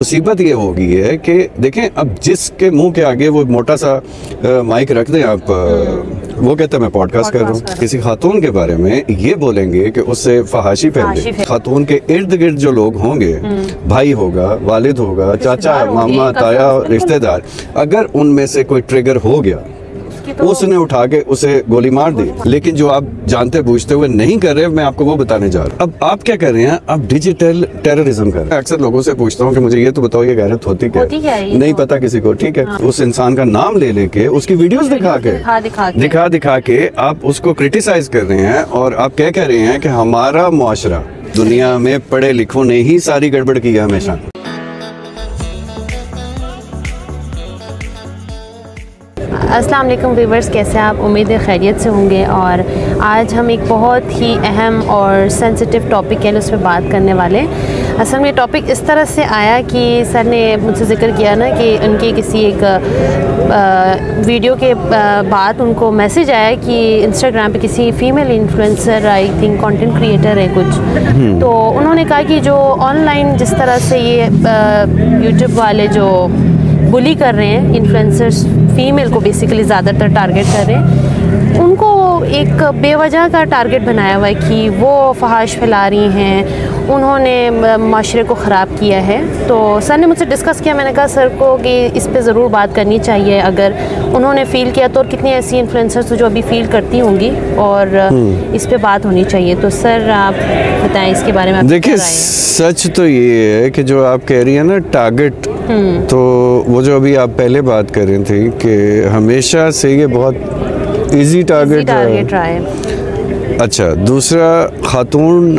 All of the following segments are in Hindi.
मुसीबत ये हो गई है कि देखें, अब जिसके मुंह के आगे वो मोटा सा माइक रख दें आप, वो कहते हैं मैं पॉडकास्ट कर रहा हूँ, किसी खातून के बारे में ये बोलेंगे कि उससे फहाशी फैले। खातून के इर्द गिर्द जो लोग होंगे, भाई होगा, वालिद होगा, चाचा, मामा, ताया, रिश्तेदार, अगर उनमें से कोई ट्रिगर हो गया तो उसने उठा के उसे गोली मार दी। लेकिन जो आप जानते बूझते हुए नहीं कर रहे, मैं आपको वो बताने जा रहा हूँ। अब आप क्या कर रहे हैं? आप डिजिटल टेररिज्म कर रहे हैं। अक्सर लोगों से पूछता हूँ कि मुझे ये तो बताओ, ये गैरत होती क्या है? नहीं पता किसी को, ठीक है। उस इंसान का नाम ले लेके उसकी वीडियोस दिखा के आप उसको क्रिटिसाइज कर रहे हैं, और आप क्या कह रहे हैं कि हमारा मुआशरा, दुनिया में पढ़े लिखों ने ही सारी गड़बड़ की है हमेशा। अस्सलाम वालेकुम व्यूअर्स, कैसे आप? उम्मीद है खैरियत से होंगे। और आज हम एक बहुत ही अहम और सेंसिटिव टॉपिक है उस पर बात करने वाले। असल में टॉपिक इस तरह से आया कि सर ने मुझसे जिक्र किया ना कि उनके किसी एक वीडियो के बाद उनको मैसेज आया कि इंस्टाग्राम पे किसी female influencer, I think content creator है कुछ, तो उन्होंने कहा कि जो ऑनलाइन जिस तरह से ये यूट्यूब वाले जो बुली कर रहे हैं, इन्फ्लुएंसर्स फीमेल को बेसिकली ज़्यादातर टारगेट कर रहे हैं, उनको एक बेवजह का टारगेट बनाया हुआ है कि वो फहाश फैला रही हैं, उन्होंने माशरे को ख़राब किया है। तो सर ने मुझसे डिस्कस किया, मैंने कहा सर को कि इस पे ज़रूर बात करनी चाहिए अगर उन्होंने फ़ील किया तो, और कितनी ऐसी इन्फ्लुएंसर्स जो अभी फ़ील करती होंगी, और इस पे बात होनी चाहिए। तो सर आप बताएं इसके बारे में। देखिए, सच तो ये है कि जो आप कह रही हैं ना टारगेट, तो वो जो अभी आप पहले बात कर रही थी कि हमेशा से ये बहुत इजी टारगेट रहा है। अच्छा, दूसरा खातून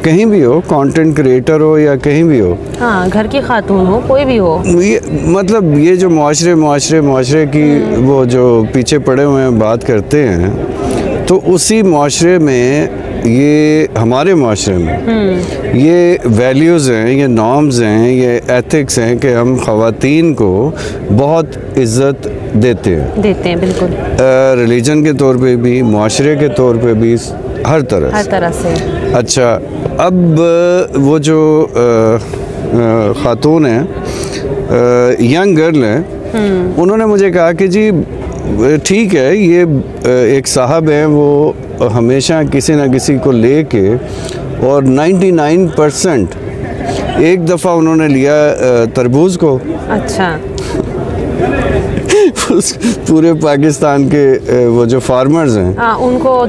कहीं भी हो, कंटेंट क्रिएटर हो या कहीं भी हो, हाँ, घर की खातून हो, कोई भी हो, ये मतलब ये जो मुआशरे की वो जो पीछे पड़े हुए हैं बात करते हैं, तो उसी मुआशरे में, ये हमारे माशरे में ये वैल्यूज़ हैं, ये नॉर्म्स हैं, ये एथिक्स हैं कि हम ख़वातीन को बहुत इज़्ज़त देते हैं बिल्कुल, रिलीजन के तौर पे भी, मुआशरे के तौर पे भी, हर तरह से। अच्छा, अब वो जो खातून है, यंग गर्ल है, उन्होंने मुझे कहा कि जी ठीक है, ये एक साहब हैं, वो हमेशा किसी न किसी को लेके, और 99% एक दफ़ा उन्होंने लिया तरबूज को। अच्छा। पूरे पाकिस्तान के वो जो फार्मर्स हैं,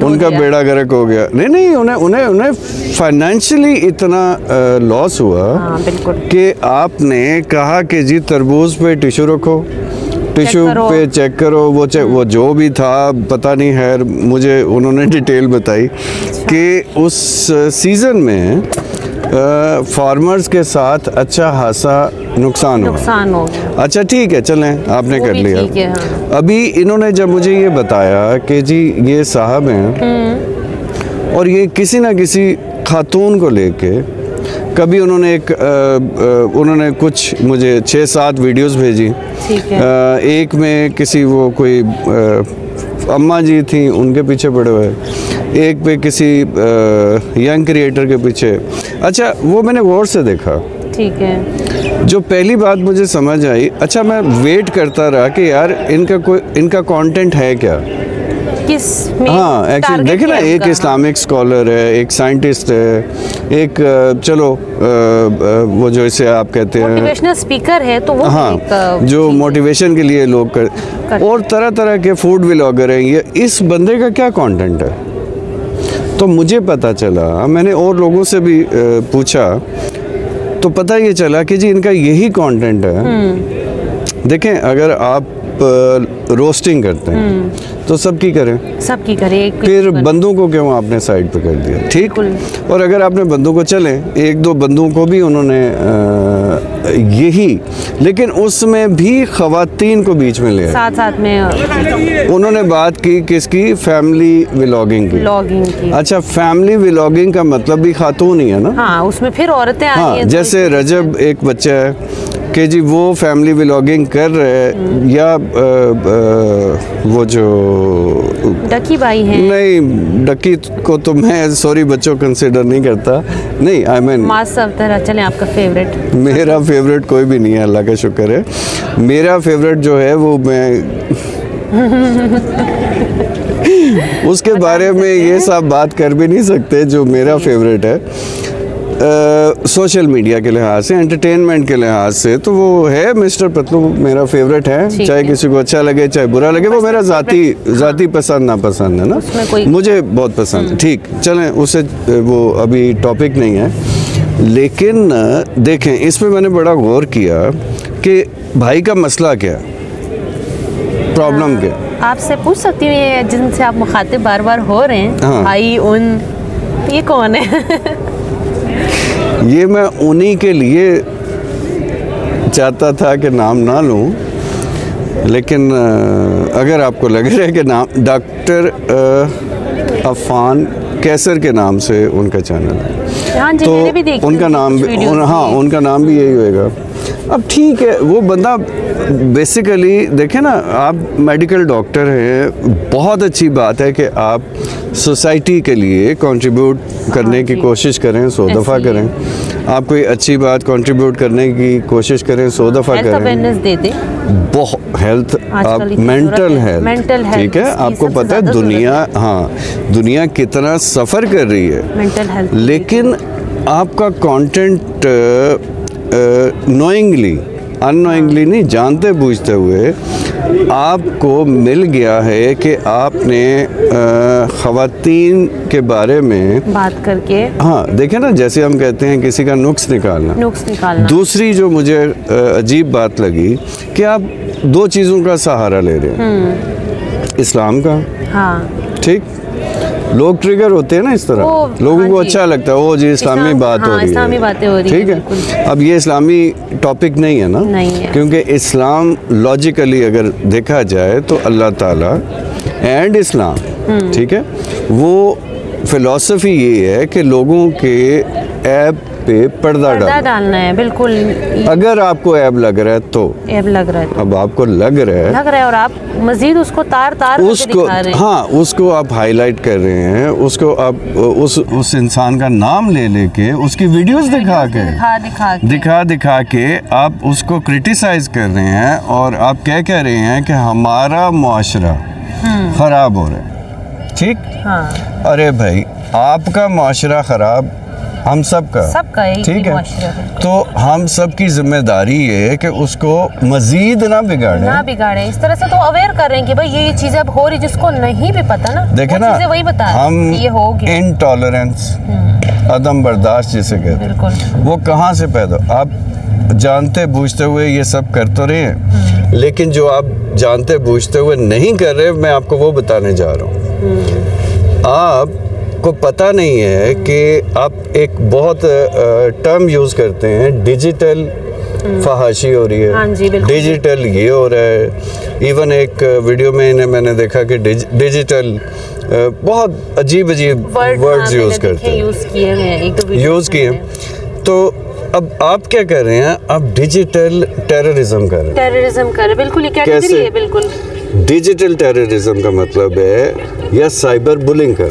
उनका बेड़ा गर्क हो गया। नहीं, उन्हें फाइनेंशियली इतना लॉस हुआ कि आपने कहा कि जी तरबूज पे टिशू रखो, टिशू पे चेक करो, वो जो भी था पता नहीं है, मुझे उन्होंने डिटेल बताई कि उस सीज़न में फार्मर्स के साथ अच्छा खासा नुकसान हो। अच्छा ठीक है, चलें, आपने कर लिया। हाँ। अभी इन्होंने जब मुझे ये बताया कि जी ये साहब हैं और ये किसी न किसी खातून को लेके, कभी उन्होंने कुछ मुझे 6-7 वीडियोस भेजी। एक में किसी वो कोई अम्मा जी थी, उनके पीछे पड़े हुए, एक पे किसी यंग क्रिएटर के पीछे। अच्छा, वो मैंने गौर से देखा। ठीक है। जो पहली बात मुझे समझ आई, अच्छा मैं वेट करता रहा कि यार इनका कंटेंट है क्या, हाँ, एक्चुअली देखे ना, एक इस्लामिक स्कॉलर है, एक साइंटिस्ट है, एक चलो वो जो इसे आप कहते हैं मोटिवेशनल स्पीकर है, तो वो हाँ, जो मोटिवेशन के लिए लोग और तरह तरह के फूड व्लॉगर हैं। ये इस बंदे का क्या कंटेंट है? तो मुझे पता चला, मैंने और लोगों से भी पूछा, तो पता ये चला कि जी इनका यही कंटेंट है। देखें, अगर आप रोस्टिंग करते हैं तो सबकी करें, फिर बंदों को क्यों आपने साइड पे कर दिया? ठीक। और अगर आपने बंदों को, चलें, 1-2 बंदों को भी उन्होंने यही, लेकिन उसमें भी ख़वातीन को बीच में ले आए, साथ में उन्होंने बात की किसकी? फैमिली व्लॉगिंग की। अच्छा, फैमिली व्लॉगिंग का मतलब भी खातून ही है ना? हाँ, उसमें फिर औरतें आ रही हैं। जैसे रजब एक बच्चा है, कि जी वो फैमिली व्लॉगिंग कर रहे हैं या वो जो डकी भाई हैं। नहीं, डकी को तो मैं सॉरी बच्चों कंसिडर नहीं करता। नहीं, आई मीन मास अफ्तर। चलें, आपका फेवरेट? मेरा फेवरेट कोई भी नहीं है, अल्लाह का शुक्र है। मेरा फेवरेट जो है वो मैं उसके बारे में ये सब बात कर भी नहीं सकते जो मेरा फेवरेट है। सोशल मीडिया के लिहाज से, एंटरटेनमेंट के लिहाज से तो वो है मिस्टर पतलू मेरा फेवरेट है। चाहे किसी को अच्छा लगे चाहे बुरा लगे, वो मेरा ज़ाती पसंद नापसंद है ना, मुझे बहुत पसंद है। ठीक, चलें उससे वो अभी टॉपिक नहीं है। लेकिन देखें, इस पे मैंने बड़ा गौर किया कि भाई का मसला क्या है, प्रॉब्लम क्या। आपसे पूछ सकती हूँ, ये जिनसे आप मुखातिब बार बार हो रहे हैं, हाँ। भाई उन, ये कौन है? ये मैं उन्हीं के लिए चाहता था कि नाम ना लूं, लेकिन अगर आपको लग रहा है कि नाम डॉक्टर अफान कैसर के नाम से उनका चैनल है, हाँ जी, तो मैंने भी देखी उनका नाम हाँ उनका नाम भी यही होएगा। अब ठीक है, वो बंदा बेसिकली देखें ना, आप मेडिकल डॉक्टर हैं, बहुत अच्छी बात है कि आप सोसाइटी के लिए कंट्रीब्यूट करने की कोशिश करें, 100 दफ़ा करें। आप कोई अच्छी बात कंट्रीब्यूट करने की कोशिश करें, 100 दफ़ा करें। अवेयरनेस दे दें, बहुत हेल्थ, आप मेंटल हेल्थ, ठीक है, आपको पता है दुनिया कितना सफ़र कर रही है मेंटल हेल्थ, लेकिन आपका कंटेंट नोइंगली अननोइंगली नहीं, जानते बूझते हुए आपको मिल गया है कि आपने ख़वातीन के बारे में बात करके, हाँ देखें ना, जैसे हम कहते हैं किसी का नुक्स निकालना। दूसरी जो मुझे अजीब बात लगी कि आप दो चीज़ों का सहारा ले रहे हैं, इस्लाम का, हाँ ठीक, लोग ट्रिगर होते हैं ना इस तरह, लोगों को अच्छा लगता है, वो जी इस्लामी बात हो रही है, इस्लामी बातें हो रही ठीक है। अब ये इस्लामी टॉपिक नहीं है ना, नहीं है, क्योंकि इस्लाम लॉजिकली अगर देखा जाए तो अल्लाह ताला एंड इस्लाम, ठीक है, वो फिलॉसफी ये है कि लोगों के ऐब पे पर्दा डालना है। बिल्कुल, अगर आपको ऐब लग रहा है तो ऐब लग रहा है, अब आपको लग रहा है और आप मजीद उसको तार उसको दिखा रहे हैं। हाँ, उसको आप हाईलाइट कर रहे हैं, उसको आप उस इंसान का नाम ले लेके उसकी वीडियोस दिखा के आप उसको क्रिटिसाइज कर रहे हैं और आप क्या कह रहे हैं कि हमारा मुआशरा खराब हो रहा है, ठीक। हाँ। अरे भाई, आपका मुआशरा खराब हम सबका ठीक है, तो हम सब की जिम्मेदारी है कि उसको मजीद ना बिगाड़े। इस तरह से तो अवेयर कर रहे हैं कि भाई ये चीजें अब हो रही, जिसको नहीं भी पता ना, देखे ना, वही बता हम ये हो गया। इनटॉलरेंस, अदम बर्दाश्त जिसे कहते हैं, वो कहाँ से पैदा, आप जानते बूझते हुए ये सब कर तो रहे हैं, लेकिन जो आप जानते बूझते हुए नहीं कर रहे, मैं आपको वो बताने जा रहा हूँ। आप को पता नहीं है कि आप एक बहुत टर्म यूज़ करते हैं, डिजिटल फहाशी हो रही है, हाँ जी, डिजिटल ये हो रहा है। इवन एक वीडियो में मैंने देखा कि डिजिटल बहुत अजीब वर्ड्स यूज़ करते हैं, यूज़ किए। तो अब आप क्या कर रहे हैं, आप डिजिटल टेररिज्म कर रहे हैं। बिल्कुल, ये कैटेगरी है। बिल्कुल, डिजिटल टेररिज्म का मतलब है या साइबर बुलिंग है,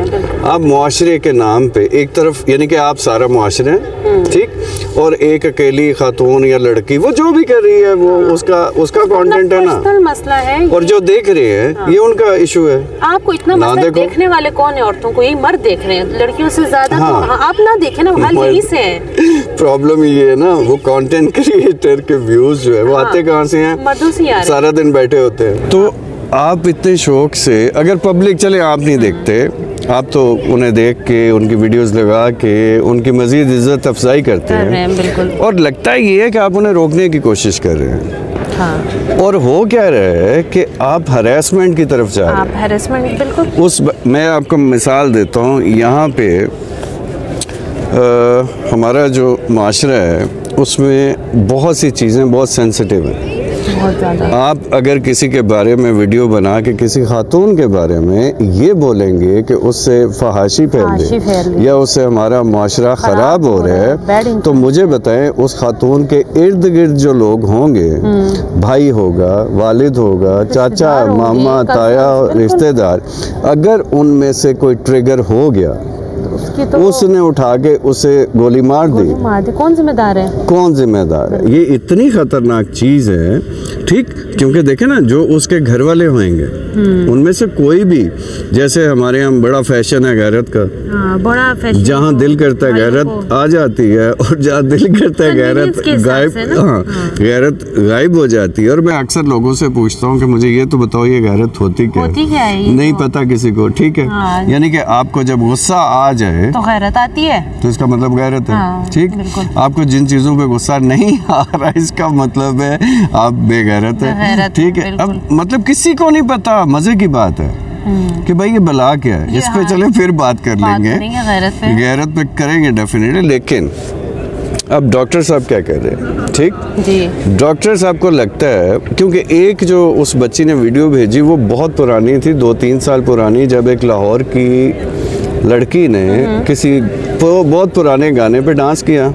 बिल्कुल। आप मुआशरे के नाम पे एक तरफ, यानी कि आप सारा मुआशरे हैं, ठीक, और एक अकेली खातून या लड़की वो जो भी कर रही है वो उसका कंटेंट है ना, मसला है, और जो देख रहे हैं ये उनका इशू है। आपको इतना मसला, देखने वाले कौन है? औरतों को, यही मर्द देख रहे हैं, लड़कियों से ज्यादा। तो आप ना देखें ना, हाल यही से है। प्रॉब्लम ये है ना, वो कंटेंट क्रिएटर के व्यूज जो है वो आते कहाँ से हैं? मर्दों से यार, सारा दिन बैठे होते हैं। तो आप इतने शौक से, अगर पब्लिक, चले आप नहीं देखते, आप तो उन्हें देख के, उनकी वीडियोस लगा के उनकी मजीद इज्जत अफजाई करते हैं, बिल्कुल। और लगता ये है कि आप उन्हें रोकने की कोशिश कर रहे हैं। हाँ। और हो क्या रहा है कि आप हरासमेंट की तरफ जा रहे हैं। हरासमेंट, बिल्कुल। मैं आपको मिसाल देता हूँ, यहाँ पे हमारा जो माशरा है उसमें बहुत सी चीज़ें बहुत सेंसिटिव हैं। बहुत ज़्यादा। आप अगर किसी के बारे में वीडियो बना के किसी खातून के बारे में ये बोलेंगे कि उससे फहाशी फैल रही या उससे हमारा माशरा ख़राब हो रहा है, तो मुझे बताएं उस खातून के इर्द गिर्द जो लोग होंगे, भाई होगा, वालिद होगा, चाचा, मामा, ताया, रिश्तेदार, अगर उनमें से कोई ट्रिगर हो गया तो उसने उठा के उसे गोली मार दी, कौन जिम्मेदार है? कौन जिम्मेदार है? ये इतनी खतरनाक चीज़ है, ठीक, क्योंकि देखे ना जो उसके घर वाले होंगे उनमें से कोई भी, जैसे हमारे यहाँ बड़ा फैशन है गैरत का, बड़ा फैशन, जहाँ दिल करता है गैरत आ जाती है और जहाँ दिल करता है गैरत गायब, गैरत गायब हो जाती है। और मैं अक्सर लोगों से पूछता हूँ कि मुझे ये तो बताओ ये गैरत होती क्या है? नहीं पता किसी को, ठीक है। यानी कि आपको जब गुस्सा आ जाए तो गैरत आती है, तो इसका मतलब गैरत है, ठीक। आपको जिन चीजों पे गुस्सा नहीं आ रहा इसका मतलब है आप बेगैरत है, ठीक है। अब मतलब किसी को नहीं पता, मजे की बात है कि भाई ये बला क्या है, इस पे चले फिर बात कर लेंगे, गैरत पे करेंगे डेफिनेटली। लेकिन अब डॉक्टर साहब क्या कह रहे हैं, ठीक जी, डॉक्टर साहब को लगता है, क्योंकि एक जो उस बच्ची ने वीडियो भेजी वो बहुत पुरानी थी, 2-3 साल पुरानी, जब एक लाहौर की लड़की ने किसी बहुत पुराने गाने पे डांस किया,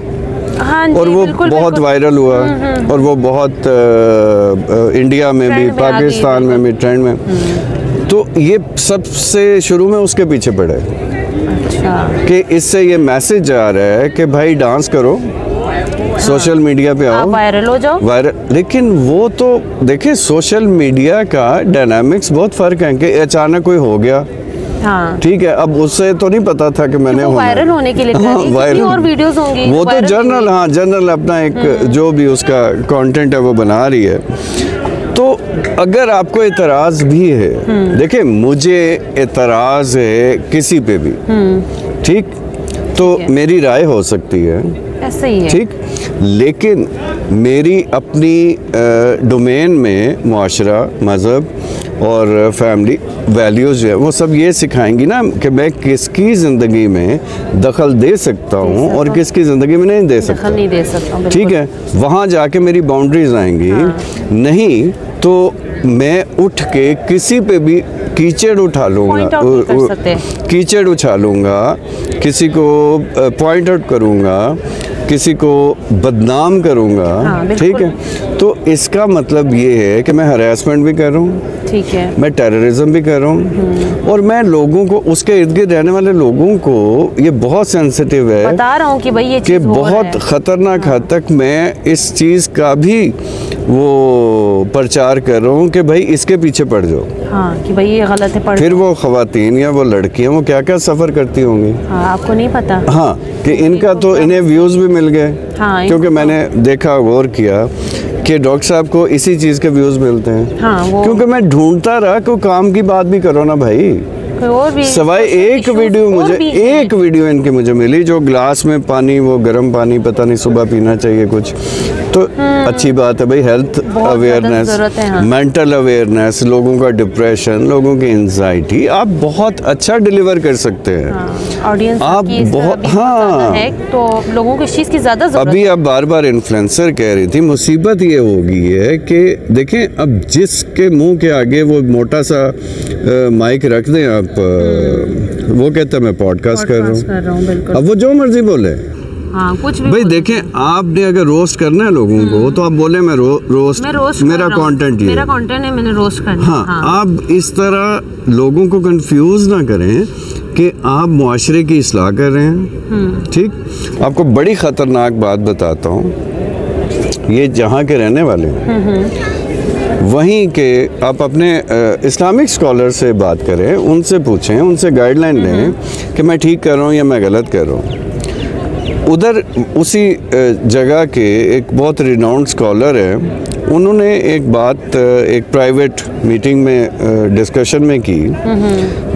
हाँ और वो बहुत वायरल हुआ और वो बहुत इंडिया में भी, पाकिस्तान में भी ट्रेंड में, तो ये सबसे शुरू में उसके पीछे पड़े। अच्छा। कि इससे ये मैसेज आ रहा है कि भाई डांस करो, सोशल मीडिया पे आओ, वायरल हो जाओ, वायरल। लेकिन वो तो देखिए सोशल मीडिया का डायनामिक्स बहुत फर्क है कि अचानक कोई हो गया, हाँ। ठीक है। अब उससे तो नहीं पता था कि मैंने वायरल होने के लिए वायरल और वीडियोस होंगी, वो तो जर्नल, हाँ जर्नल अपना एक जो भी उसका कंटेंट है वो बना रही है। तो अगर आपको एतराज़ भी है, देखिए मुझे एतराज़ है किसी पे भी, ठीक, तो मेरी राय हो सकती है, ऐसा ही है, ठीक, लेकिन मेरी अपनी डोमेन में मुआशरा, मज़हब और फैमिली वैल्यूज़ जो है वो सब ये सिखाएंगी ना कि मैं किसकी ज़िंदगी में दखल दे सकता हूँ और किसकी ज़िंदगी में नहीं दे सकता, ठीक है। वहाँ जाके मेरी बाउंड्रीज आएंगी, हाँ। नहीं तो मैं उठ के किसी पे भी कीचड़ उठा लूँगा, कीचड़ उछालूँगा, किसी को पॉइंट आउट करूँगा, किसी को बदनाम करूँगा, हाँ, ठीक है। तो इसका मतलब ये है कि मैं हरासमेंट भी कर रहा हूँ, ठीक है, मैं टेररिज्म भी कर रहा हूँ, और मैं लोगों को, उसके इर्द गिर्द रहने वाले लोगों को, ये बहुत सेंसिटिव है, बता रहा हूँ कि भाई ये कि बहुत ख़तरनाक हद तक मैं इस चीज़ का भी वो प्रचार कर रहा हूँ कि भाई इसके पीछे पड़ जाओ, हाँ, कि भाई ये गलत है, फिर वो ख़वातीन या वो लड़कियाँ वो क्या क्या सफ़र करती होंगी, हाँ, आपको नहीं पता, हाँ, कि इनका तो इन्हें व्यूज़ भी मिल गए, हाँ, क्योंकि मैंने देखा, गौर किया कि डॉक्टर साहब को इसी चीज़ के व्यूज़ मिलते हैं, हाँ, क्योंकि मैं ढूंढता रहा कि काम की बात भी करो ना भाई, और भी सवाए एक वीडियो मुझे, एक वीडियो इनकी मुझे मिली जो ग्लास में पानी, वो गर्म पानी, पता नहीं सुबह पीना चाहिए कुछ, तो अच्छी बात है भाई, हेल्थ अवेयरनेस, मेंटल अवेयरनेस, लोगों का डिप्रेशन, लोगों की एंजाइटी आप बहुत अच्छा डिलीवर कर सकते हैं, ऑडियंस आप बहुत, हाँ, तो लोगों को इस चीज़ की ज़्यादा ज़रूरत है। अभी आप बार बार इन्फ्लुएंसर कह रही थी, मुसीबत ये हो गई है कि देखें अब जिसके मुंह के आगे वो मोटा सा माइक रख दें आप, वो कहता है मैं पॉडकास्ट कर रहा हूँ, अब वो जो मर्जी बोले, हाँ, कुछ भी भाई देखें, आपने अगर रोस्ट करना है लोगों को तो आप बोले मैं रोस्ट मेरा कंटेंट, मेरा कंटेंट है, मैंने रोस्ट करना, हाँ, हाँ। आप इस तरह लोगों को कंफ्यूज ना करें कि आप मुआशरे की इस्लाह कर रहे हैं, ठीक। आपको बड़ी ख़तरनाक बात बताता हूँ, ये जहाँ के रहने वाले हैं वहीं के, आप अपने इस्लामिक स्कॉलर से बात करें, उनसे पूछें, उनसे गाइडलाइन लें कि मैं ठीक कर रहा हूँ या मैं गलत कर रहा हूँ। उधर उसी जगह के एक बहुत रिनाउंड स्कॉलर है, उन्होंने एक बात एक प्राइवेट मीटिंग में डिस्कशन में की,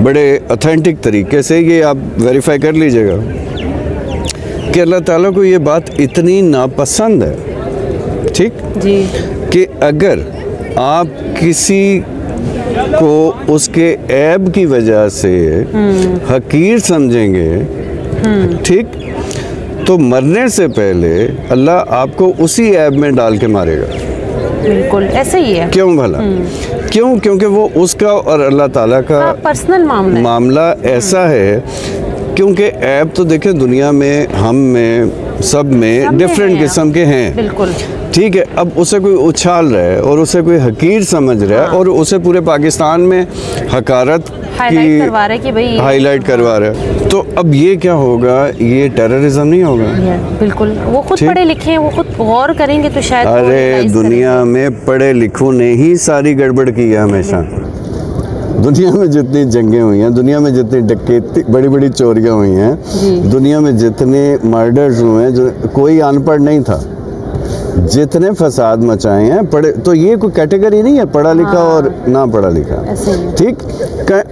बड़े ऑथेंटिक तरीके से, ये आप वेरीफाई कर लीजिएगा कि अल्लाह ताला को ये बात इतनी नापसंद है, ठीक जी, कि अगर आप किसी को उसके ऐब की वजह से हकीर समझेंगे, ठीक, तो मरने से पहले अल्लाह आपको उसी ऐब में डाल के मारेगा। बिल्कुल ऐसे ही है। क्यों भला? क्यों? क्योंकि वो उसका और अल्लाह ताला का पर्सनल मामला ऐसा है। क्योंकि ऐप तो देखे दुनिया में, हम में, सब में डिफरेंट किस्म के हैं। बिल्कुल ठीक है। अब उसे कोई उछाल रहा है और उसे कोई हकीर समझ रहा है और उसे पूरे पाकिस्तान में हकारत हाईलाइट करवा रहा है कि भाई हाईलाइट करवा रहा है, तो अब ये क्या होगा? ये टेररिज्म नहीं होगा? बिल्कुल। वो खुद पढ़े लिखे हैं, वो खुद गौर करेंगे तो शायद। अरे दुनिया में पढ़े लिखों ने ही सारी गड़बड़ की है हमेशा। दुनिया में जितनी जंगें हुई हैं, दुनिया में जितनी डकैती, बड़ी बड़ी चोरियां हुई हैं, दुनिया में जितने मर्डर्स हुए हैं, जो कोई अनपढ़ नहीं था। जितने फसाद मचाए हैं पढ़े, तो ये कोई कैटेगरी नहीं है पढ़ा लिखा और ना पढ़ा लिखा। ठीक,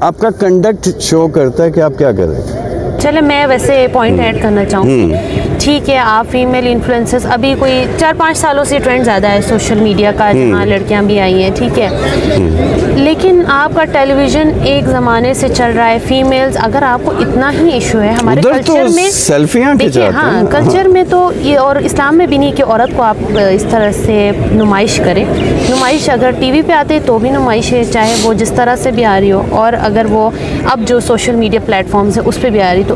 आपका कंडक्ट शो करता है कि आप क्या कर रहे हैं। चले मैं वैसे पॉइंट ऐड करना चाहूँगी। ठीक है, आप फीमेल इन्फ्लुएंसर्स, अभी कोई 4-5 सालों से ट्रेंड ज़्यादा है सोशल मीडिया का, जहाँ लड़कियाँ भी आई हैं, ठीक है। लेकिन आपका टेलीविज़न एक ज़माने से चल रहा है, फीमेल्स, अगर आपको इतना ही इशू है हमारे कल्चर में, सेल्फियाँ देखिए हाँ, कल्चर में तो ये, और इस्लाम में भी नहीं कि औरत को आप इस तरह से नुमाइश करें। नुमाइश अगर टीवी पे आते तो भी नुमाइश है, चाहे वो जिस तरह से भी आ रही हो, और अगर वो अब जो सोशल मीडिया प्लेटफॉर्म्स है उस पर भी आ रही, तो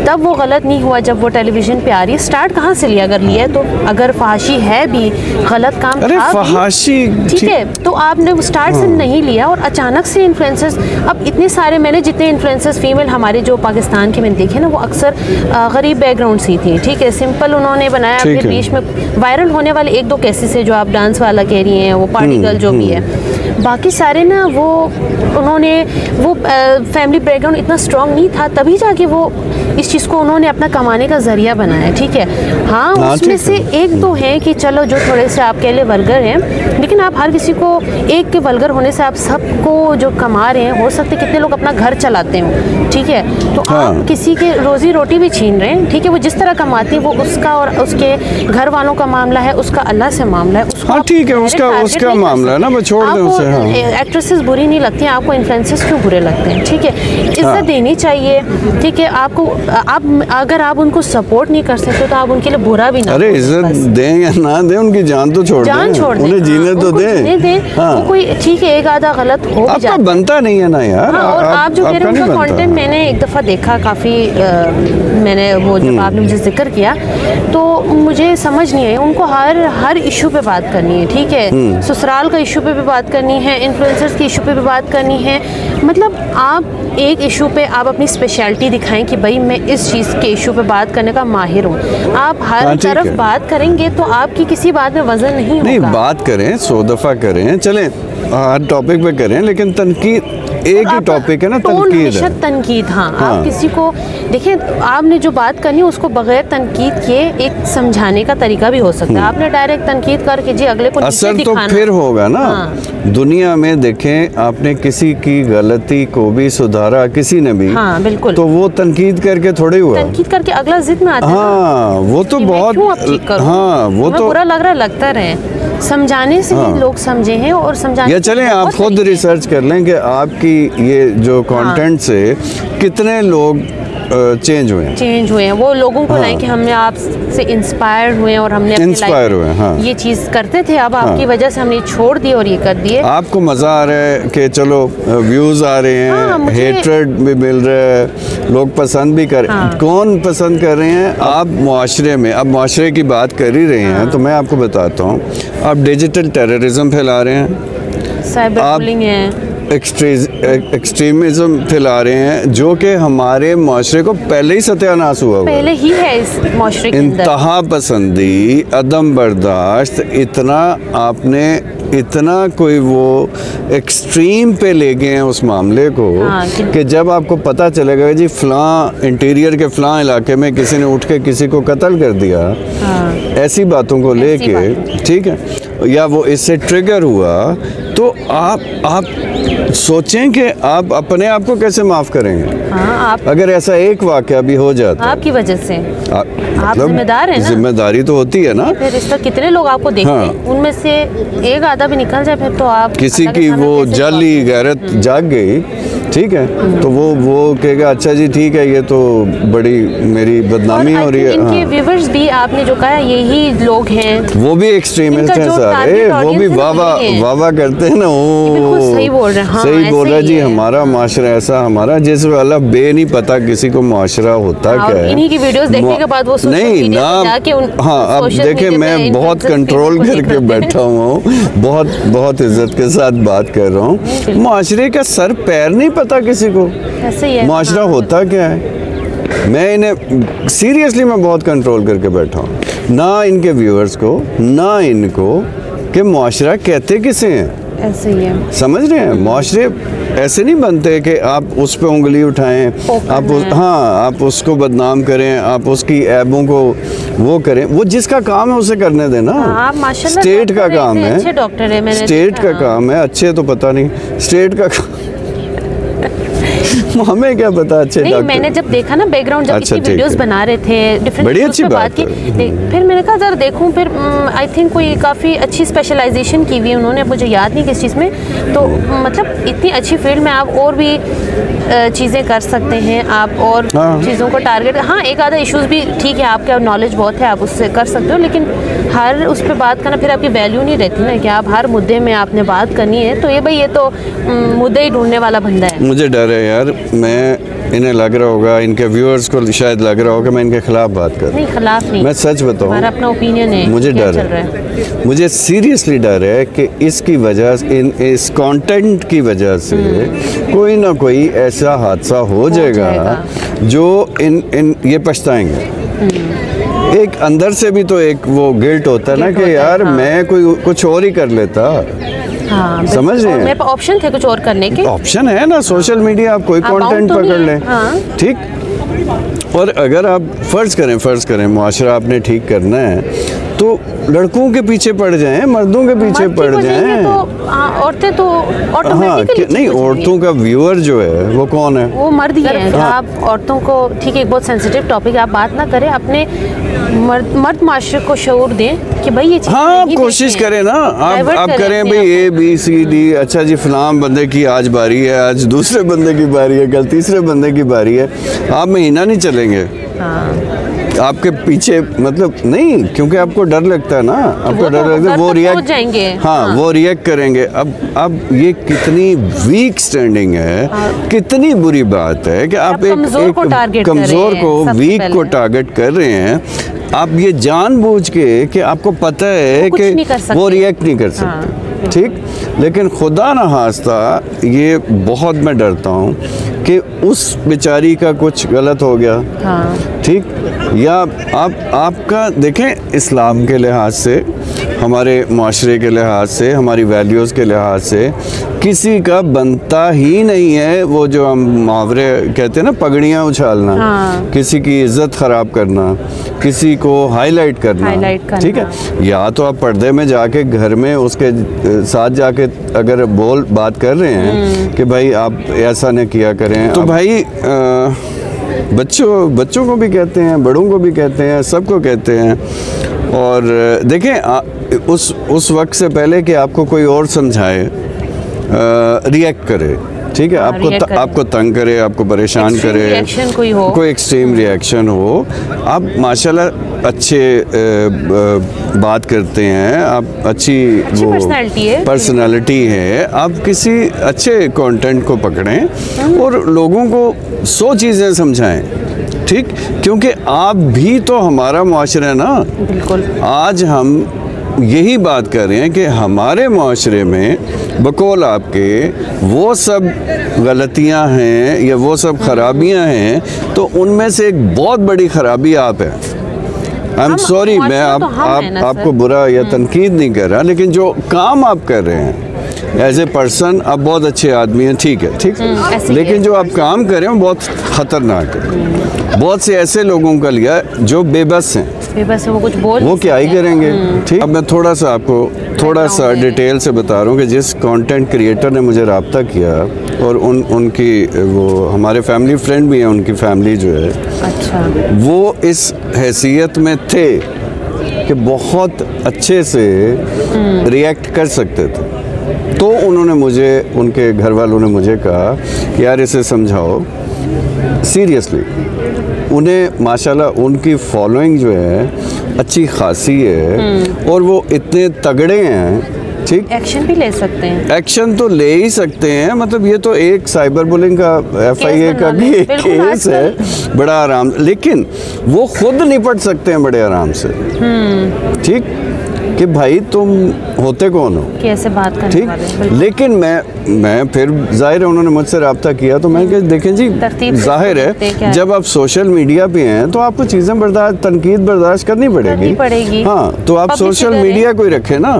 तब वो गलत नहीं हुआ जब वो टेलीविज़न पे आ रही है। स्टार्ट कहाँ से लिया? अगर लिया है तो, अगर फहाशी है भी, गलत काम था फहाशी, ठीक है, तो आपने स्टार्ट से नहीं लिया और अचानक से इन्फ्लुएंसर्स, अब इतने सारे, मैंने जितने इन्फ्लुएंसर्स फीमेल हमारे जो पाकिस्तान के मैंने देखे ना, वो अक्सर गरीब बैकग्राउंड से थी, ठीक है, सिंपल उन्होंने बनाया। फिर बीच में वायरल होने वाले 1-2 केसेस है, जो आप डांस वाला कह रही हैं, वो पार्टी गर्ल जो भी है, बाकी सारे ना वो उन्होंने वो फैमिली बैकग्राउंड इतना स्ट्रॉन्ग नहीं था, तभी जाके वो इस चीज़ को उन्होंने अपना कमाने का जरिया बनाया। ठीक है, हाँ उसमें से 1-2 हैं कि चलो जो थोड़े से आपके लिए वल्गर हैं, लेकिन आप हर किसी को एक के वल्गर होने से आप सबको जो कमा रहे हैं, हो सकते कितने लोग अपना घर चलाते हो, ठीक है, तो आप किसी के रोजी रोटी भी छीन रहे हैं। ठीक है, वो जिस तरह कमाती है वो उसका और उसके घर वालों का मामला है, उसका अल्लाह से मामला है। हाँ ठीक है, उसका मामला है ना, वो छोड़ दें उसे। हाँ, एक्ट्रेसेस बुरी नहीं लगती हैं, आपको इन्फ्लुएंसर्स क्यों बुरे लगते हैं? ठीक है, इज्जत देनी चाहिए। ठीक है, आपको आप अगर आप उनको सपोर्ट नहीं कर सकते तो आप उनके लिए बुरा भी ना। अरे इज्जत दें या ना दें, उनकी जान तो छोड़ दें, उन्हें जीने तो दें। वो कोई ठीक है, एक आधा गलत हो भी जाता, बनता नहीं है ना यार। और आप जो कह रहे हैं उनका कंटेंट मैंने एक दफ़ा देखा, काफ़ी मैंने वो जब आपने मुझे जिक्र किया तो मुझे समझ नहीं आई। उनको हर इशू पे बात करनी है, ठीक है, ससुराल का इशू पे भी बात करनी है, इन्फ्लुएंसर्स के इशू पे भी बात करनी है। मतलब आप एक इशू पे आप अपनी स्पेशलिटी दिखाएं कि भाई मैं इस चीज़ के इशू पे बात करने का माहिर हूँ। आप हर तरफ बात करेंगे तो आपकी किसी बात में वजन नहीं होगा। नहीं, बात करें 100 दफ़ा करें, चलें हर टॉपिक पे करें, लेकिन तनकीद एक ही टॉपिक है ना, तनकीद। हाँ, आप किसी को देखिए, आपने जो बात करनी है उसको बगैर तनकीद के एक समझाने का तरीका भी हो सकता है। आपने डायरेक्ट तनकीद करके जी अगले को असर तो फिर होगा ना। दुनिया में देखें, आपने किसी की गलती को भी सुधारा, किसी ने भी, हाँ बिल्कुल, तो वो तनकीद करके थोड़े हुआ, तनकीद करके अगला जिद में आता है। हाँ वो तो बहुत, हाँ वो तो बुरा लग रहा लगता रहे, समझाने से ही लोग समझे हैं और समझाने। या चलें आप खुद रिसर्च कर लें कि आपकी ये जो कंटेंट से कितने लोग चेंज हुए हैं। वो लोगों को लाएं कि हमने आपसे इंस्पायर हुए और हमने इंस्पायर हुए, हाँ, ये चीज़ करते थे, अब आपकी वजह से हमने छोड़ दी और ये कर दिए। आपको मज़ा आ रहा है कि चलो व्यूज़ आ रहे हैं, हेट्रेड भी मिल रहा है, लोग पसंद भी कर कौन पसंद कर रहे हैं? आप मुआशरे में, अब मुआशरे की बात कर ही रहे हैं तो मैं आपको बताता हूँ, आप डिजिटल टेररिज्म फैला रहे हैं, साइबर बुलिंग है, एक्सट्रीमिज्म फैला रहे हैं, जो कि हमारे माशरे को पहले ही सत्यानाश हुआ पहले ही है इस माशरे के अंदर। इंतहा पसंदी, अदम बर्दाश्त, इतना कोई वो एक्सट्रीम पे ले गए हैं उस मामले को, कि जब आपको पता चलेगा जी फ़लाँ इंटीरियर के फ़लाँ इलाके में किसी ने उठ के किसी को कत्ल कर दिया, ऐसी बातों को लेके, ठीक है, या वो इससे ट्रिगर हुआ, तो आप सोचें कि आप अपने आप को कैसे माफ़ करेंगे। अगर ऐसा एक वाक़या भी हो जाता आपकी वजह से, आप जिम्मेदार हैं ना, जिम्मेदारी तो होती है ना। फिर इस पर कितने लोग आपको देखते हैं, उनमें से एक आधा भी निकल जाए फिर तो आप किसी की वो जाली गैरत जाग गई, ठीक है, तो वो कहेगा अच्छा जी ठीक है, ये तो बड़ी मेरी बदनामी हो रही है। इनके व्यूअर्स भी आपने जो कहा यही लोग हैं, वो भी एक्सट्रीमिस्ट हैं सारे, वो भी वाह करते हैं ना, वो सही बोल रहे हैं, सही बोल रहा है जी, हमारा माशरा ऐसा, हमारा जिस वाला बे नहीं पता किसी को माशरा होता क्या है। इन्हीं की वीडियोस देखने के बाद वो नहीं ना, हाँ अब देखे मैं बहुत कंट्रोल करके बैठा हुआ हूँ, बहुत इज्जत के साथ बात कर रहा हूँ। माशरे का सर पैर नहीं पता किसी को, माशरा होता क्या है। मैं इन्हें सीरियसली मैं बहुत कंट्रोल करके बैठा हूँ, ना इनके व्यूअर्स को ना इनको, कि माशरा कहते किसे हैं। ऐसे ही है, समझ रहे हैं, माशरे ऐसे नहीं बनते कि आप उस पे उंगली उठाएं, आप उसको बदनाम करें, आप उसकी ऐबों को वो करें, वो जिसका काम है उसे करने देना। स्टेट का काम है, अच्छे डॉक्टर है, स्टेट का काम है, अच्छे तो पता नहीं, स्टेट का हमें क्या पता अच्छे नहीं, मैंने जब देखा ना बैकग्राउंड, जब इतनी वीडियोस बना रहे थे डिफरेंट, बड़ी अच्छी बात की, फिर मैंने कहा जरा देखूं, फिर आई थिंक कोई काफ़ी अच्छी स्पेशलाइजेशन की हुई है उन्होंने, मुझे याद नहीं किस चीज़ में, तो मतलब इतनी अच्छी फील्ड में आप और भी चीज़ें कर सकते हैं, आप और चीज़ों को टारगेट, हाँ एक आधा इश्यूज़ भी ठीक है, आपका नॉलेज बहुत है, आप उससे कर सकते हो, लेकिन हर उस पर बात करना फिर आपकी वैल्यू नहीं रहती ना, कि आप हर मुद्दे में आपने बात करनी है, तो ये भाई ये तो मुद्दे ही ढूंढने वाला बंदा है। मुझे डर है यार, मैं इन्हें लग रहा होगा, इनके व्यूअर्स को शायद लग रहा होगा मैं इनके खिलाफ बात कर, नहीं खिलाफ नहीं, मैं सच बताऊं, हमारा अपना ओपिनियन है, मुझे डर है, मुझे सीरियसली डर है कि इसकी वजह, इस कंटेंट की वजह से कोई ना कोई ऐसा हादसा हो जाएगा जो इन ये पछताएंगे। एक अंदर से भी तो एक वो गिल्ट होता है ना कि यार मैं कोई कुछ और ही कर लेता। हाँ, समझ रहे हैं, मेरे पास ऑप्शन थे कुछ और करने के, ऑप्शन है ना, सोशल मीडिया, आप कोई कंटेंट पकड़ लें, ठीक। और अगर आप फर्ज करें मुआशरा आपने ठीक करना है तो लड़कों के पीछे पड़ जाएं, मर्दों के पीछे पड़ जाएं, तो औरतें तो ऑटोमेटिकली नहीं, औरतों का व्यूअर जो है वो कौन है, वो मर्द ही है। आप औरतों को, ठीक है एक बहुत सेंसिटिव टॉपिक, आप बात ना करें, अपने मर्द माशरे को शऊर दें कि भाई ये चीज़, हाँ आप कोशिश करें ना, आप करें भाई ABCD, अच्छा जी फलां बंदे की आज बारी है, आज दूसरे बंदे की बारी है, कल तीसरे बंदे की बारी है, आप महीना नहीं चलेंगे। आपके पीछे मतलब नहीं, क्योंकि आपको डर लगता है ना, आपको डर लगता है वो रिएक्ट, हाँ वो रिएक्ट करेंगे। अब ये कितनी वीक स्टैंडिंग है, कितनी बुरी बात है कि आप एक कमज़ोर को, वीक को टारगेट कर रहे हैं, आप ये जानबूझ के कि आपको पता है कि वो रिएक्ट नहीं कर सकते, ठीक। लेकिन खुदा न खास्ता ये बहुत मैं डरता हूँ कि उस बेचारी का कुछ गलत हो गया, ठीक, या आपका देखें इस्लाम के लिहाज से, हमारे माशरे के लिहाज से, हमारी वैल्यूज़ के लिहाज से किसी का बनता ही नहीं है वो जो हम मुहावरे कहते हैं ना, पगड़ियाँ उछालना, किसी की इज्जत ख़राब करना, किसी को हाईलाइट करना, ठीक है। या तो आप पर्दे में जाके घर में उसके साथ जाके अगर बात कर रहे हैं कि भाई आप ऐसा न किया करें, तो भाई बच्चों को भी कहते हैं, बड़ों को भी कहते हैं, सबको कहते हैं। और देखें उस वक्त से पहले कि आपको कोई और समझाए, रिएक्ट करे, ठीक है, आपको तंग करे, आपको परेशान करे, कोई एक्सट्रीम रिएक्शन हो, आप माशाल्लाह अच्छे बात करते हैं, आप अच्छी वो पर्सनालिटी है, आप किसी अच्छे कंटेंट को पकड़ें और लोगों को 100 चीज़ें समझाएं, ठीक, क्योंकि आप भी तो हमारा मुआशरा है ना। बिल्कुल। आज हम यही बात कर रहे हैं कि हमारे मुआशरे में बकौल आपके वो सब गलतियां हैं या वो सब खराबियां हैं, तो उनमें से एक बहुत बड़ी खराबी आप है। आई एम सॉरी, मैं आपको बुरा या तनकीद नहीं कर रहा, लेकिन जो काम आप कर रहे हैं एज ए पर्सन, आप बहुत अच्छे आदमी हैं, ठीक है, ठीक, लेकिन जो आप काम कर रहे हैं बहुत ख़तरनाक है। बहुत से ऐसे लोगों का लिया जो बेबस हैं, वो कुछ बोल, वो क्या ही करेंगे, ठीक। अब मैं थोड़ा सा डिटेल से बता रहा हूँ कि जिस कंटेंट क्रिएटर ने मुझे रब्ता किया, और उनकी वो हमारे फैमिली फ्रेंड भी हैं, उनकी फैमिली जो है, अच्छा, वो इस हैसियत में थे कि बहुत अच्छे से रिएक्ट कर सकते थे, तो उन्होंने मुझे, उनके घर वालों ने मुझे कहा कि यार इसे समझाओ सीरियसली। उन्हें माशाल्लाह उनकी फॉलोइंग जो है अच्छी खासी है और वो इतने तगड़े हैं, ठीक, एक्शन भी ले सकते हैं। एक्शन तो ले ही सकते हैं, मतलब ये तो एक साइबर बुलिंग का FIA का भी एक केस है, बड़ा आराम, लेकिन वो खुद निपट सकते हैं बड़े आराम से, ठीक, कि भाई तुम होते कौन हो, कैसे बात करने ठीक वाले। लेकिन मैं फिर जाहिर है उन्होंने मुझसे रब्ता किया तो मैं कहा देखें जी, जाहिर है जब आप सोशल मीडिया पे हैं तो आपको चीज़ें बर्दाश्त, तनकीद बर्दाश्त करनी पड़ेगी। हाँ, तो आप सोशल मीडिया को ही रखें ना,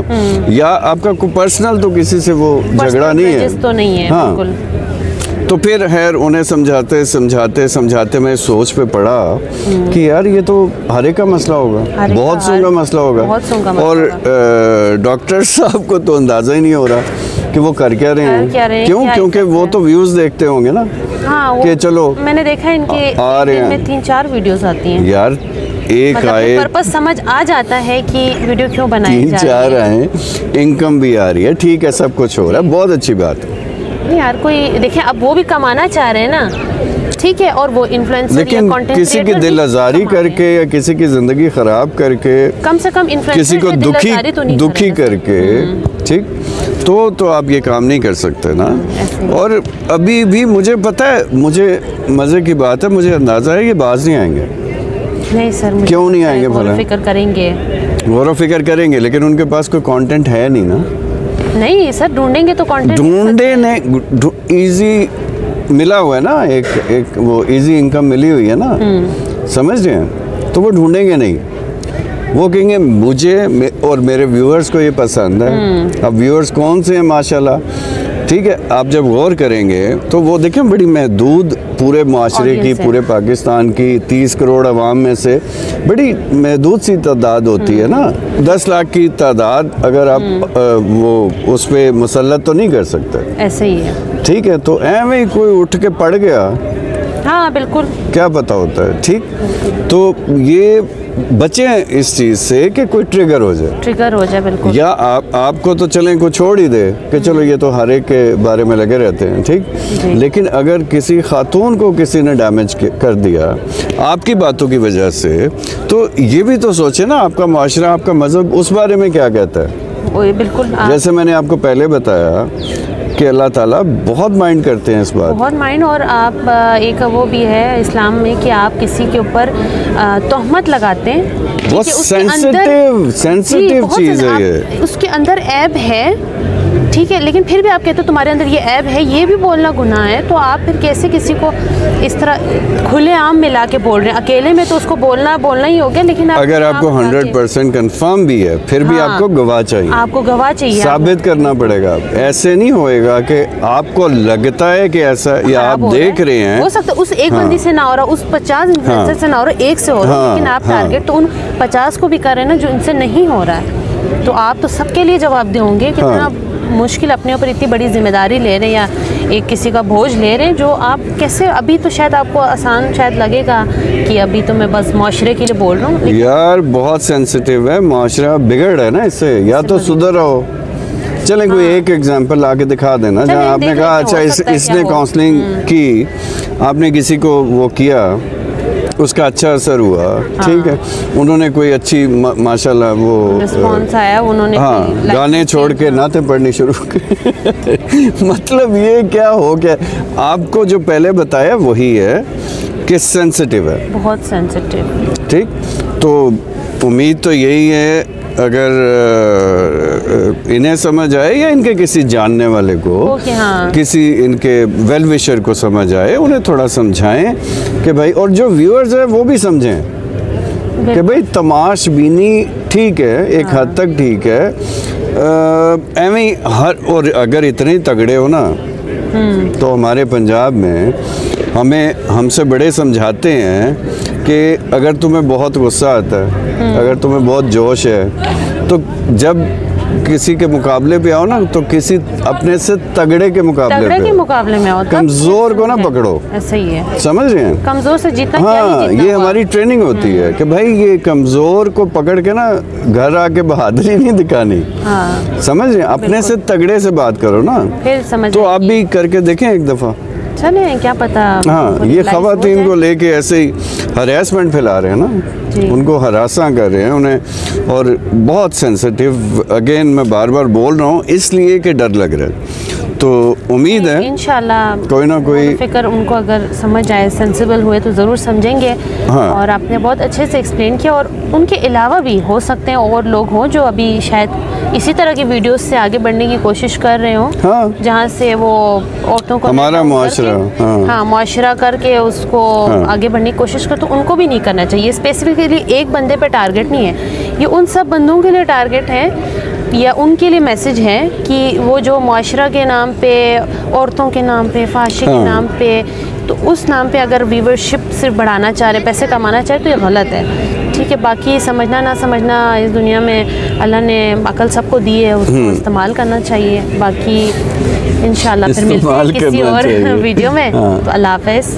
या आपका कोई पर्सनल तो किसी से वो झगड़ा नहीं है, तो नहीं है। हाँ, तो फिर खैर उन्हें समझाते समझाते समझाते मैं सोच पे पड़ा कि यार ये तो हर एक का मसला होगा, बहुत सौ का मसला होगा, और डॉक्टर साहब को तो अंदाज़ा ही नहीं हो रहा कि वो कर क्या रहे हैं। क्यों? क्योंकि वो तो व्यूज़ देखते होंगे ना। हाँ, कि चलो मैंने देखा इनके आ रहे हैं, 3-4 वीडियोस आती हैं यार, एक मतलब आए पर्पस समझ आ जाता है कि वीडियो क्यों बनाई जा रही है। 3-4 आए, इनकम भी आ रही है, ठीक है, सब कुछ हो रहा है, बहुत अच्छी बात है। नहीं यार, कोई देखिए अब वो भी कमाना चाह रहे हैं ना, ठीक है, और वो इन्फ्लुएंसर, लेकिन किसी की दिल आज़ारी करके या किसी की ज़िंदगी ख़राब करके, कम से कम किसी को दुखी करके, ठीक, तो आप ये काम नहीं कर सकते ना। और अभी भी मुझे पता है, मुझे मज़े की बात है, मुझे अंदाज़ा है ये बाज नहीं आएंगे। नहीं सर, क्यों नहीं आएंगे? गौर फिक्र करेंगे, गौर फिक्र करेंगे, लेकिन उनके पास कोई कंटेंट है नहीं ना। नहीं सर, ढूंढेंगे तो कंटेंट ढूंढे नहीं, इजी मिला हुआ है ना, एक वो इजी इनकम मिली हुई है ना, समझ रहे हैं, तो वो ढूंढेंगे नहीं, वो कहेंगे मुझे और मेरे व्यूअर्स को ये पसंद है। अब व्यूअर्स कौन से हैं माशाल्लाह, ठीक है, आप जब गौर करेंगे तो वो देखें बड़ी महदूद पूरे माशरे की, पूरे पाकिस्तान की 30 करोड़ आवाम में से बड़ी महदूद सी तादाद होती है ना। 10 लाख की तादाद अगर आप वो उस पर मुसल्लत तो नहीं कर सकते, ऐसे ही है, ठीक है, तो ऐਵੇਂ ही कोई उठ के पड़ गया, हाँ बिल्कुल, क्या पता होता है, ठीक, तो ये बचें इस चीज़ से कि कोई ट्रिगर हो जाए, बिल्कुल, या आपको तो चलें को छोड़ ही दे कि चलो ये तो हर एक के बारे में लगे रहते हैं, ठीक, लेकिन अगर किसी खातून को किसी ने डैमेज कर दिया आपकी बातों की वजह से, तो ये भी तो सोचे ना, आपका माशरा, आपका मज़हब उस बारे में क्या कहता है। वो बिल्कुल, जैसे मैंने आपको पहले बताया कि अल्लाह ताला बहुत माइंड करते हैं इस बात, बहुत माइंड, और आप एक वो भी है इस्लाम में कि आप किसी के ऊपर तोहमत लगाते हैं, बहुत सेंसिटिव चीज़ है ये, उसके अंदर ऐब है, ठीक है, लेकिन फिर भी आप कहते हो तुम्हारे अंदर ये ऐब है, ये भी बोलना गुनाह है, तो आप फिर कैसे किसी को इस तरह खुलेआम मिला के बोल रहे हैं। अकेले में तो उसको बोलना ही हो गया, लेकिन अगर आपको 100% कंफर्म भी है, फिर भी आपको गवाह चाहिए, साबित करना पड़ेगा। ऐसे नहीं होएगा कि आपको लगता है कि ऐसा, या आप देख रहे हैं, हो सकता है उस एक बंदी से ना हो रहा, उस 50 इन्फ्लुएंसर से ना हो रहा, एक से हो रहा, लेकिन आप टारगेट तो उन 50 को भी कर रहे हैं ना जो इनसे नहीं हो रहा है, तो आप तो सबके लिए जवाबदेह होंगे। कितना मुश्किल, अपने ऊपर इतनी बड़ी जिम्मेदारी ले रहे हैं या एक किसी का बोझ ले रहे हैं, जो आप कैसे, अभी तो शायद आपको आसान शायद लगेगा कि अभी तो मैं बस माशरे के लिए बोल रहा हूँ, यार बहुत सेंसिटिव है, माशरा बिगड़ रहा है ना इससे, या तो सुधर रहो। चले कोई एक एग्जांपल आके दिखा देना जहाँ आपने कहा अच्छा इसने काउंसलिंग की, आपने किसी को वो किया, उसका अच्छा असर हुआ, ठीक है, उन्होंने कोई अच्छी माशाल्लाह वो रिस्पॉन्स आया, उन्होंने गाने छोड़ के नाते पढ़नी शुरू की मतलब ये क्या हो गया, आपको जो पहले बताया वही है कि सेंसिटिव है, बहुत सेंसिटिव, ठीक, तो उम्मीद तो यही है अगर इन्हें समझ आए या इनके किसी जानने वाले को, किसी इनके वेल विशर को समझ आए, उन्हें थोड़ा समझाएं कि भाई, और जो व्यूअर्स हैं वो भी समझें कि भाई तमाशबीनी ठीक है, एक हद तक ठीक है, एवं ही हर, और अगर इतने तगड़े हो ना तो हमारे पंजाब में हमसे बड़े समझाते हैं कि अगर तुम्हें बहुत गुस्सा आता है, अगर तुम्हें बहुत जोश है, तो जब किसी के मुकाबले पे आओ ना, तो किसी अपने से तगड़े के मुकाबले में आओ, कमजोर को ना पकड़ो। सही है, समझ रहे हैं, कमजोर से जीतना। हाँ, ये हमारी ट्रेनिंग होती है कि भाई ये कमजोर को पकड़ के ना घर आके बहादुरी नहीं दिखानी। हाँ, समझ रहे हैं, अपने से तगड़े से बात करो ना, फिर समझ। तो आप भी करके देखें एक दफा। चले, क्या पता। हाँ, ये खवातीन को लेके ऐसे ही हरेसमेंट फैला रहे हैं ना, उनको हरासा कर रहे हैं उन्हें, और बहुत सेंसिटिव, अगेन मैं बार बार बोल रहा हूँ, इसलिए कि डर लग रहा है। तो उम्मीद है इंशाल्लाह कोई ना कोई फिक्र उनको अगर समझ आए, सेंसिबल हुए तो ज़रूर समझेंगे। हाँ। और आपने बहुत अच्छे से एक्सप्लेन किया, और उनके अलावा भी हो सकते हैं और लोग हों जो अभी शायद इसी तरह की वीडियोस से आगे बढ़ने की कोशिश कर रहे हों। हाँ। जहाँ से वो औरतों को हमारा मुआशरा, हाँ, मुआशरा करके उसको आगे बढ़ने की कोशिश कर, तो उनको भी नहीं करना चाहिए। स्पेसिफिकली एक बंदे पे टारगेट नहीं है, ये उन सब बंदों के लिए टारगेट है, या उनके लिए मैसेज है कि वो जो मुआशरा के नाम पे, औरतों के नाम पे, फाशी के नाम पे, तो उस नाम पे अगर व्यूवरशिप सिर्फ बढ़ाना चाह रहे, पैसे कमाना चाहे, तो ये गलत है। ठीक है, बाकी समझना ना समझना, इस दुनिया में अल्लाह ने अकल सबको दी है, उसको इस्तेमाल करना चाहिए। बाकी इंशाल्लाह फिर मिलते हैं किसी और वीडियो में। तो अल्लाह हाफ़िज़,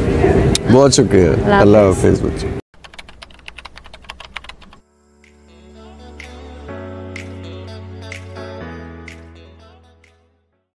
बहुत शुक्रिया, अल्लाह हाफ़िज़।